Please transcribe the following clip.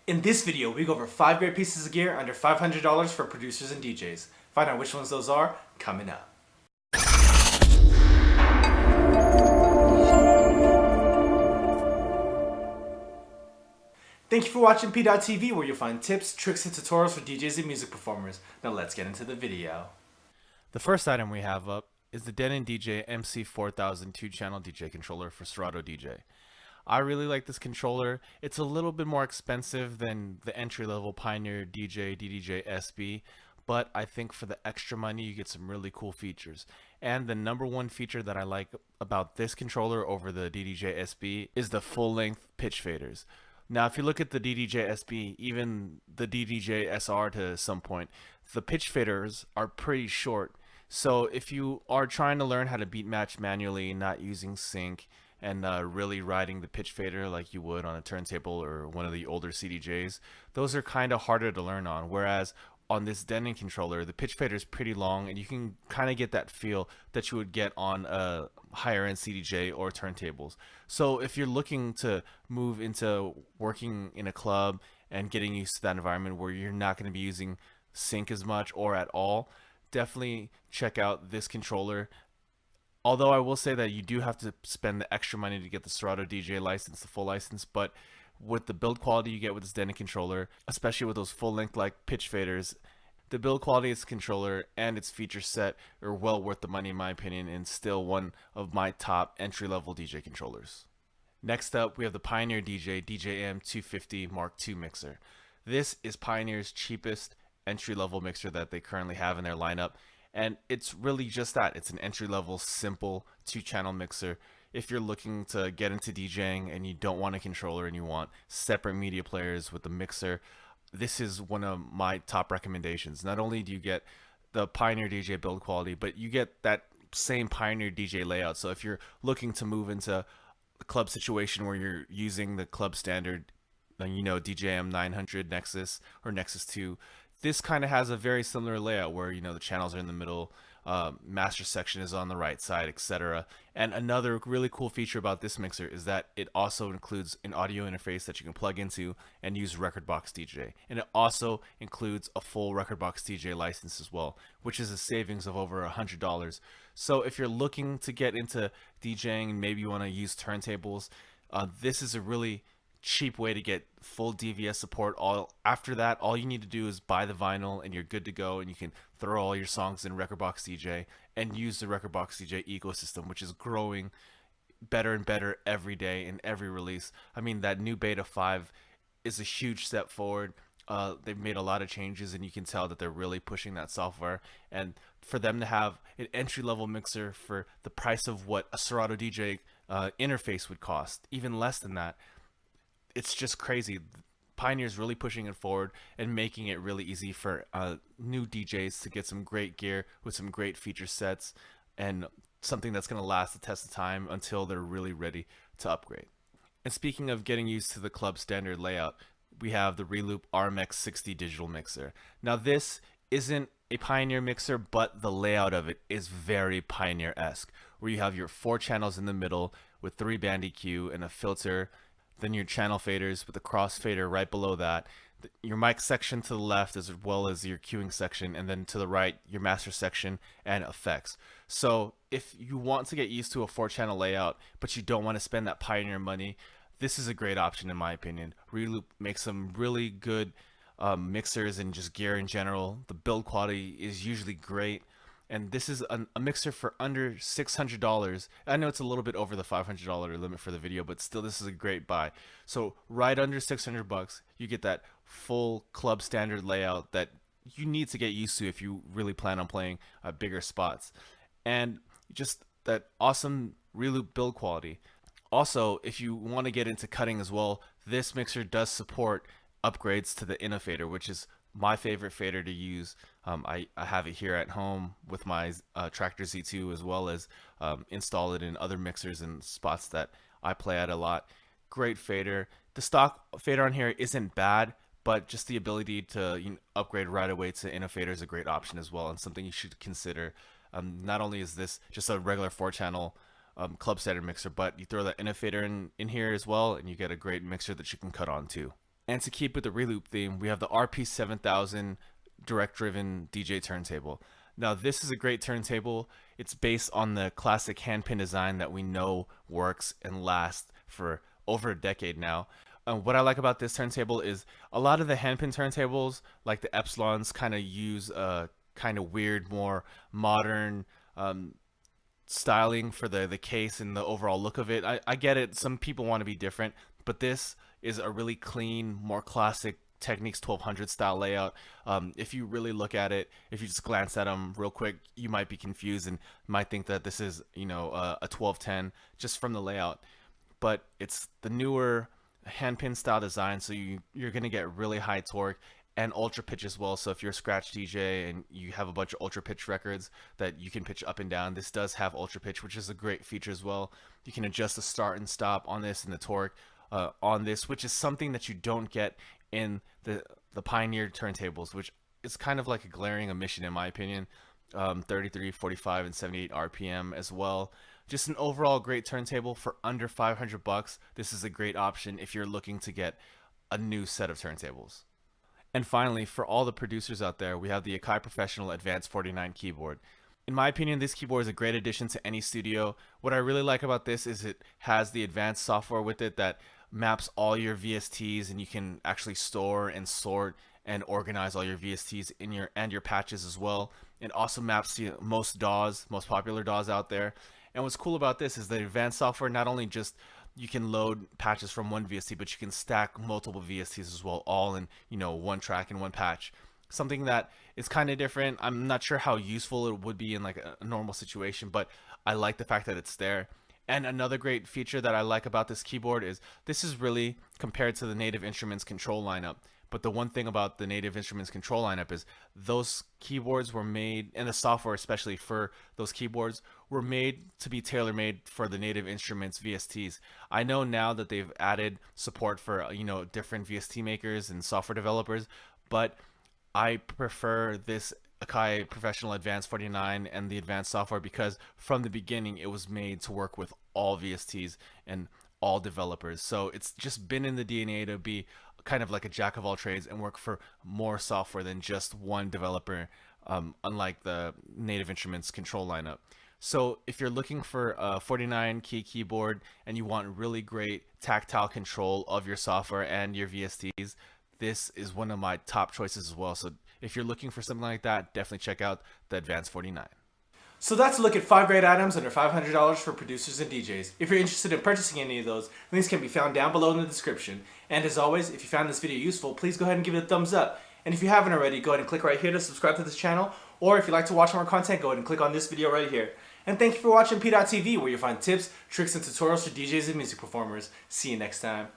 In this video, we go over 5 great pieces of gear under $500 for producers and DJs. Find out which ones those are coming up. Thank you for watching PDot TV, where you'll find tips, tricks, and tutorials for DJs and music performers. Now let's get into the video. The first item we have up is the Denon DJ MC4000 2-channel DJ controller for Serato DJ. I really like this controller. It's a little bit more expensive than the entry-level Pioneer DJ DDJ SB, but I think for the extra money you get some really cool features. And the number one feature that I like about this controller over the DDJ SB is the full-length pitch faders. Now, if you look at the DDJ SB, even the DDJ SR to some point, the pitch faders are pretty short. So if you are trying to learn how to beat match manually, not using sync, and really riding the pitch fader like you would on a turntable or one of the older CDJs, those are kind of harder to learn on. Whereas on this Denon controller, the pitch fader is pretty long, and you can kind of get that feel that you would get on a higher end CDJ or turntables. So if you're looking to move into working in a club and getting used to that environment where you're not going to be using sync as much or at all, definitely check out this controller. Although I will say that you do have to spend the extra money to get the Serato DJ license, the full license, but with the build quality you get with this Denon controller, especially with those full length like pitch faders, the build quality of this controller and its feature set are well worth the money in my opinion, and still one of my top entry level DJ controllers. Next up, we have the Pioneer DJ M250 Mark II mixer. This is Pioneer's cheapest entry level mixer that they currently have in their lineup. And it's really just that. It's an entry-level, simple 2-channel mixer. If you're looking to get into DJing and you don't want a controller and you want separate media players with the mixer, this is one of my top recommendations. Not only do you get the Pioneer DJ build quality, but you get that same Pioneer DJ layout. So if you're looking to move into a club situation where you're using the club standard, DJ M900 Nexus or Nexus 2, this kind of has a very similar layout where the channels are in the middle, master section is on the right side, etc. And another really cool feature about this mixer is that it also includes an audio interface that you can plug into and use Rekordbox DJ, and it also includes a full Rekordbox DJ license as well, which is a savings of over $100. So if you're looking to get into DJing and maybe you want to use turntables, this is a really cheap way to get full DVS support. After that, all you need to do is buy the vinyl and you're good to go, and you can throw all your songs in Rekordbox DJ and use the Rekordbox DJ ecosystem, which is growing better and better every day in every release. I mean, that new beta 5 is a huge step forward. They've made a lot of changes, and you can tell that they're really pushing that software. And for them to have an entry-level mixer for the price of what a Serato DJ interface would cost, even less than that, it's just crazy. Pioneer's really pushing it forward and making it really easy for new DJs to get some great gear with some great feature sets and something that's going to last the test of time until they're really ready to upgrade. And speaking of getting used to the club standard layout, we have the Reloop MX60 digital mixer. Now this isn't a Pioneer mixer, but the layout of it is very Pioneer-esque, where you have your 4 channels in the middle with 3 band EQ and a filter, then your channel faders with a crossfader right below that, your mic section to the left as well as your queuing section, and then to the right your master section and effects. So if you want to get used to a 4-channel layout but you don't want to spend that Pioneer money, this is a great option in my opinion. Reloop makes some really good mixers and just gear in general. The build quality is usually great, and this is a mixer for under $600. I know it's a little bit over the $500 limit for the video, but still this is a great buy. So right under $600, you get that full club standard layout that you need to get used to if you really plan on playing bigger spots, and just that awesome Reloop build quality. Also, if you want to get into cutting as well, this mixer does support upgrades to the Innofader, which is my favorite fader to use. I have it here at home with my Tractor Z2, as well as install it in other mixers and spots that I play at a lot. Great fader. The stock fader on here isn't bad, but just the ability to upgrade right away to Innofader is a great option as well, and something you should consider. Not only is this just a regular 4-channel club standard mixer, but you throw that Innofader in here as well, and you get a great mixer that you can cut on too. And to keep with the Reloop theme, we have the RP7000 direct-driven DJ turntable. Now, this is a great turntable. It's based on the classic handpin design that we know works and lasts for over a decade now. What I like about this turntable is a lot of the handpin turntables, like the Epsilons, kind of use a kind of weird, more modern styling for the case and the overall look of it. I get it. Some people want to be different, but this is a really clean, more classic Technics 1200 style layout. If you really look at it, if you just glance at them real quick, you might be confused and might think that this is, a 1210 just from the layout. But it's the newer handpin style design, so you're gonna get really high torque and ultra pitch as well. So if you're a scratch DJ and you have a bunch of ultra pitch records that you can pitch up and down, this does have ultra pitch, which is a great feature as well. You can adjust the start and stop on this and the torque on this, which is something that you don't get in the Pioneer turntables, which is kind of like a glaring omission in my opinion. 33, 45, and 78 RPM as well. Just an overall great turntable for under $500. This is a great option if you're looking to get a new set of turntables. And finally, for all the producers out there, we have the Akai Professional Advanced 49 keyboard. In my opinion, this keyboard is a great addition to any studio. What I really like about this is it has the advanced software with it that maps all your VSTs, and you can actually store and sort and organize all your VSTs in your patches as well. It also maps to most DAWs, most popular DAWs out there. And what's cool about this is the advanced software, not only just you can load patches from one VST, but you can stack multiple VSTs as well, all in one track and one patch. Something that is kind of different. I'm not sure how useful it would be in like a normal situation, but I like the fact that it's there. And another great feature that I like about this keyboard is this is really compared to the Native Instruments control lineup. But the one thing about the Native Instruments control lineup is those keyboards were made, and the software especially for those keyboards, were made to be tailor-made for the Native Instruments VSTs. I know now that they've added support for different VST makers and software developers, but I prefer this Akai Professional Advanced 49 and the advanced software because from the beginning it was made to work with all VSTs and all developers. So it's just been in the DNA to be kind of like a jack of all trades and work for more software than just one developer, unlike the Native Instruments control lineup. So if you're looking for a 49 key keyboard and you want really great tactile control of your software and your VSTs, this is one of my top choices as well. So if you're looking for something like that, definitely check out the Advanced 49. So that's a look at 5 great items under $500 for producers and DJs. If you're interested in purchasing any of those, links can be found down below in the description. And as always, if you found this video useful, please go ahead and give it a thumbs up. And if you haven't already, go ahead and click right here to subscribe to this channel. Or if you'd like to watch more content, go ahead and click on this video right here. And thank you for watching PDot TV, where you'll find tips, tricks, and tutorials for DJs and music performers. See you next time.